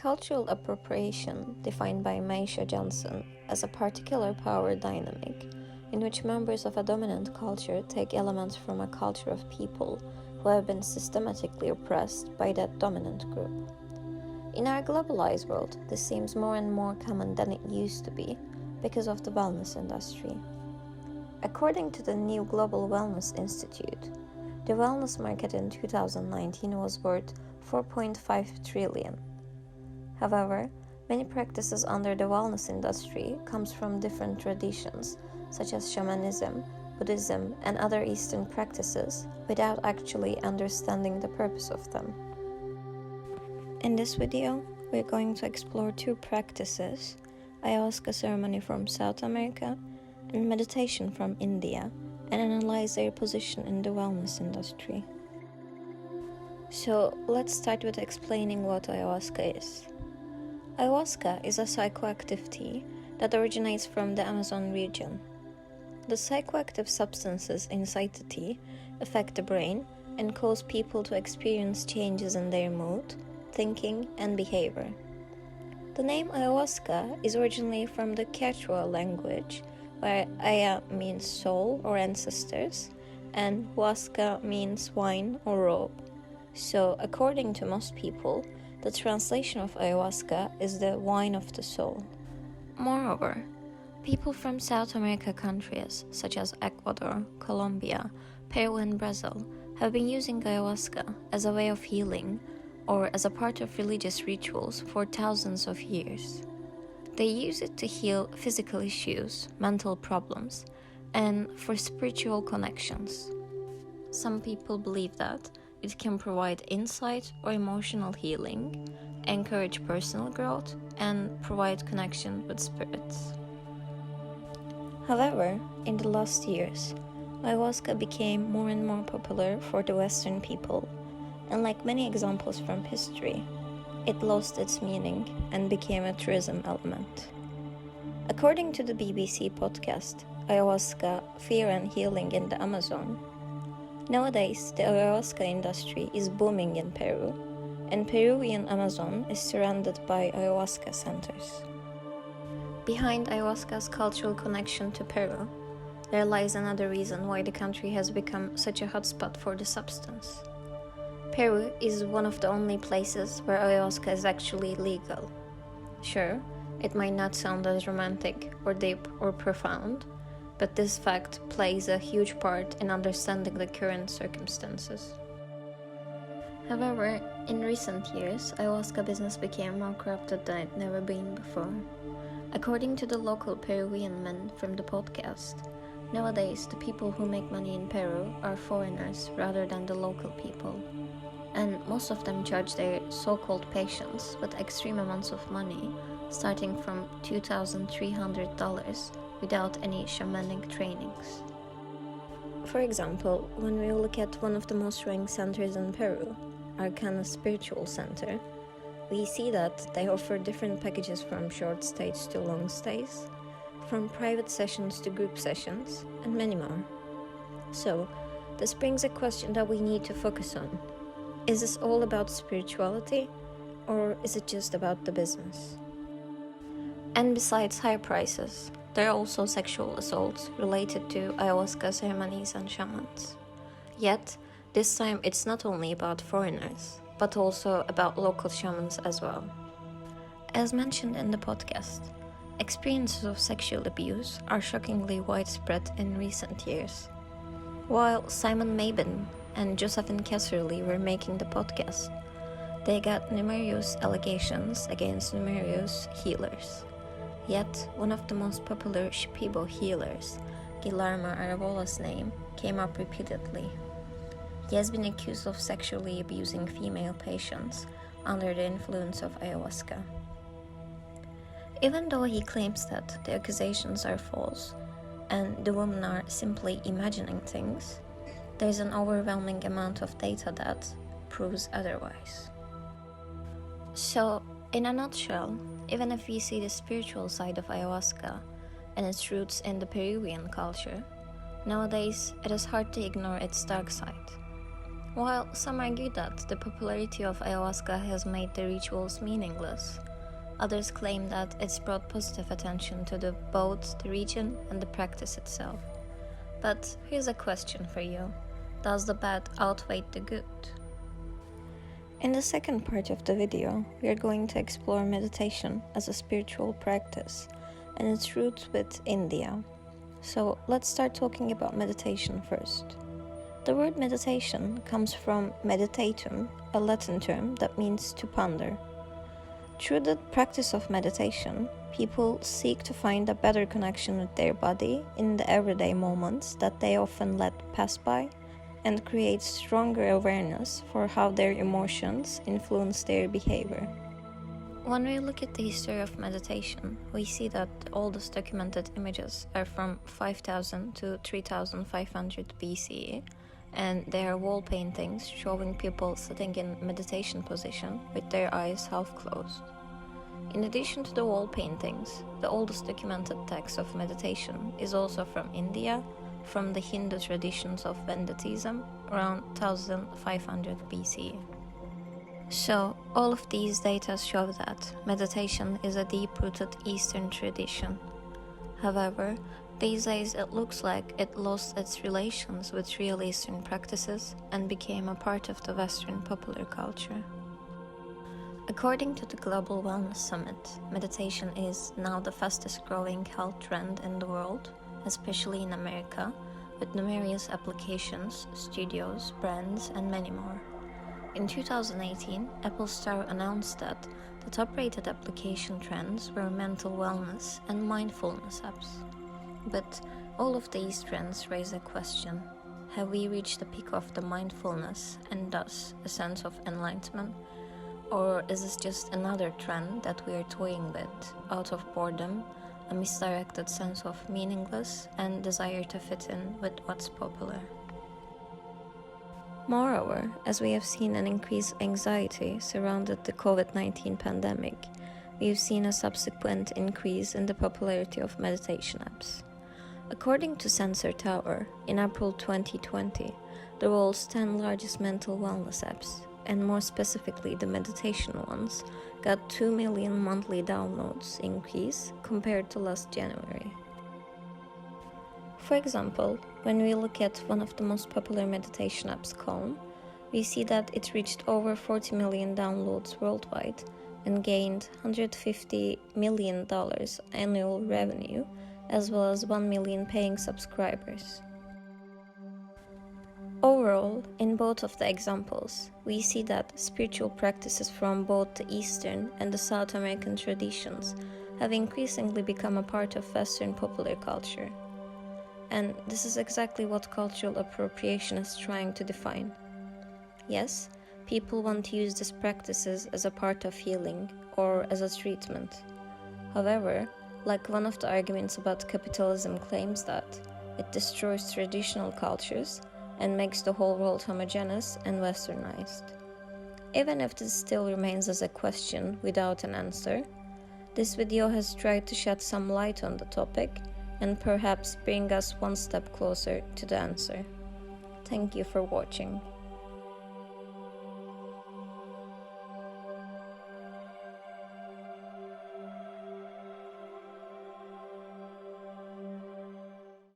cultural appropriation, defined by Meisha Johnson as a particular power dynamic in which members of a dominant culture take elements from a culture of people who have been systematically oppressed by that dominant group. In our globalized world, this seems more and more common than it used to be because of the wellness industry. According to the New Global Wellness Institute, the wellness market in 2019 was worth $4.5 trillion. However, many practices under the wellness industry comes from different traditions, such as shamanism, Buddhism, and other Eastern practices, without actually understanding the purpose of them. In this video, we're going to explore two practices, Ayahuasca ceremony from South America and meditation from India, and analyze their position in the wellness industry. So let's start with explaining what ayahuasca is. Ayahuasca is a psychoactive tea that originates from the Amazon region. The psychoactive substances inside the tea affect the brain and cause people to experience changes in their mood, thinking, and behavior. The name ayahuasca is originally from the Quechua language, where aya means soul or ancestors, and huasca means wine or robe. So, according to most people, the translation of ayahuasca is the wine of the soul. Moreover, people from South America countries such as Ecuador, Colombia, Peru, and Brazil have been using ayahuasca as a way of healing or as a part of religious rituals for thousands of years. They use it to heal physical issues, mental problems, and for spiritual connections. Some people believe that it can provide insight or emotional healing, encourage personal growth, and provide connection with spirits. However, in the last years, ayahuasca became more and more popular for the Western people, and like many examples from history, it lost its meaning and became a tourism element. According to the BBC podcast, Ayahuasca, Fear and Healing in the Amazon, nowadays the ayahuasca industry is booming in Peru, and Peruvian Amazon is surrounded by ayahuasca centers. Behind ayahuasca's cultural connection to Peru, there lies another reason why the country has become such a hotspot for the substance. Peru is one of the only places where ayahuasca is actually legal. Sure, it might not sound as romantic or deep or profound, but this fact plays a huge part in understanding the current circumstances. However, in recent years, ayahuasca business became more corrupted than it never been before. According to the local Peruvian men from the podcast, nowadays the people who make money in Peru are foreigners rather than the local people. And most of them charge their so-called patients with extreme amounts of money, starting from $2,300 without any shamanic trainings. For example, when we look at one of the most ranked centers in Peru, Arcana Spiritual Center, we see that they offer different packages from short stays to long stays, from private sessions to group sessions, and many more. So, this brings a question that we need to focus on. Is this all about spirituality, or is it just about the business? And besides high prices, there are also sexual assaults related to ayahuasca ceremonies and shamans. Yet, this time it's not only about foreigners, but also about local shamans as well. As mentioned in the podcast, experiences of sexual abuse are shockingly widespread in recent years. While Simon Mabin and Josephine Kesserly were making the podcast, they got numerous allegations against numerous healers. Yet, one of the most popular Shipibo healers, Guillermo Arevola's name, came up repeatedly. He has been accused of sexually abusing female patients under the influence of ayahuasca. Even though he claims that the accusations are false and the women are simply imagining things, there's an overwhelming amount of data that proves otherwise. So, in a nutshell, even if we see the spiritual side of ayahuasca and its roots in the Peruvian culture, nowadays it is hard to ignore its dark side. While some argue that the popularity of ayahuasca has made the rituals meaningless, others claim that it's brought positive attention to both the region and the practice itself. But here's a question for you. Does the bad outweigh the good? In the second part of the video, we are going to explore meditation as a spiritual practice and its roots with India. So let's start talking about meditation first. The word meditation comes from meditatum, a Latin term that means to ponder. Through the practice of meditation, people seek to find a better connection with their body in the everyday moments that they often let pass by, and create stronger awareness for how their emotions influence their behavior. When we look at the history of meditation, we see that the oldest documented images are from 5000 to 3500 BCE, and they are wall paintings showing people sitting in meditation position with their eyes half closed. In addition to the wall paintings, the oldest documented text of meditation is also from India, from the Hindu traditions of Vedantism around 1500 BCE. So, all of these data show that meditation is a deep-rooted Eastern tradition. However, these days it looks like it lost its relations with real Eastern practices and became a part of the Western popular culture. According to the Global Wellness Summit, meditation is now the fastest growing health trend in the world, especially in America, with numerous applications, studios, brands, and many more. In 2018, Apple Store announced that the top-rated application trends were mental wellness and mindfulness apps. But all of these trends raise a question. Have we reached the peak of the mindfulness and thus a sense of enlightenment? Or is this just another trend that we are toying with out of boredom, a misdirected sense of meaningless, and desire to fit in with what's popular? Moreover, as we have seen an increased anxiety surrounding the COVID-19 pandemic, we have seen a subsequent increase in the popularity of meditation apps. According to Sensor Tower, in April 2020, the world's 10 largest mental wellness apps, and more specifically the meditation ones, got 2 million monthly downloads increase compared to last January. For example, when we look at one of the most popular meditation apps, Calm, we see that it reached over 40 million downloads worldwide and gained $150 million annual revenue, as well as 1 million paying subscribers. Overall, in both of the examples, we see that spiritual practices from both the Eastern and the South American traditions have increasingly become a part of Western popular culture. And this is exactly what cultural appropriation is trying to define. Yes, people want to use these practices as a part of healing or as a treatment. However, like one of the arguments about capitalism claims that it destroys traditional cultures and makes the whole world homogeneous and westernized. Even if this still remains as a question without an answer, this video has tried to shed some light on the topic and perhaps bring us one step closer to the answer. Thank you for watching.